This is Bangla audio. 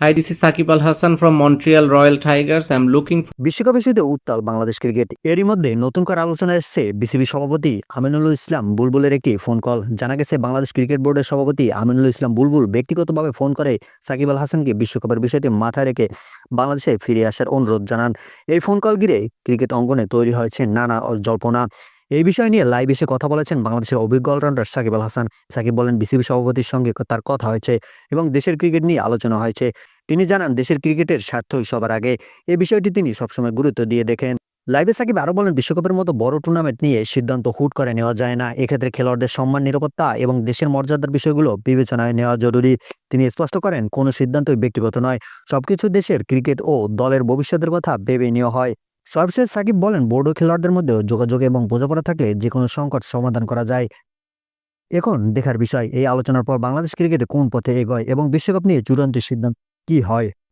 Hi, this is Sakib Al Hassan from Montreal Royal Tigers. I'm looking for বিশ্বকাপ ইস্যুতে উত্তাল বাংলাদেশ ক্রিকেট। এরই মধ্যে নতুন করে আলোচনায় এসছে বিসিবি সভাপতি আমিনুল ইসলাম বুলবুলের একটি ফোন কল। জানা গেছে বাংলাদেশ ক্রিকেট বোর্ডের সভাপতি আমিনুল ইসলাম বুলবুল ব্যক্তিগতভাবে ফোন করে সাকিব আল হাসানকে বিশ্বকাপের বিষয়টি মাথায় রেখে বাংলাদেশে ফিরে আসার অনুরোধ জানান। এই ফোন কল ঘিরে ক্রিকেট অঙ্গনে তৈরি হয়েছে নানা জল্পনা। এই বিষয় নিয়ে লাইভ এসে কথা বলেছেন বাংলাদেশের অভিজ্ঞ অলরাউন্ডার সাকিব আল হাসান। সাকিব বলেন বিসিবি সভাপতির সঙ্গে তার কথা হয়েছে এবং দেশের ক্রিকেট নিয়ে আলোচনা হয়েছে। তিনি জানান দেশের ক্রিকেটের স্বার্থই সবার আগে। এই বিষয়টি তিনি সবসময় গুরুত্ব দিয়ে দেখেন। লাইভে সাকিব আরও বলেন বিশ্বকাপের মতো বড় টুর্নামেন্ট নিয়ে সিদ্ধান্ত হুট করে নেওয়া যায় না। এক্ষেত্রে খেলোয়াড়দের সম্মান, নিরাপত্তা এবং দেশের মর্যাদার বিষয়গুলো বিবেচনায় নেওয়া জরুরি। তিনি স্পষ্ট করেন কোনো সিদ্ধান্তই ব্যক্তিগত নয়, সবকিছু দেশের ক্রিকেট ও দলের ভবিষ্যতের কথা ভেবে নেওয়া হয়। সর্বশেষ সাকিব বলেন বোর্ড ও খেলোয়াড়দের মধ্যে যোগাযোগ এবং বোঝাপড়া থাকলে যে কোনো সংকট সমাধান করা যায়। এখন দেখার বিষয় এই আলোচনার পর বাংলাদেশ ক্রিকেটে কোন পথে এগোয় এবং বিশ্বকাপ নিয়ে চূড়ান্ত সিদ্ধান্ত কি হয়।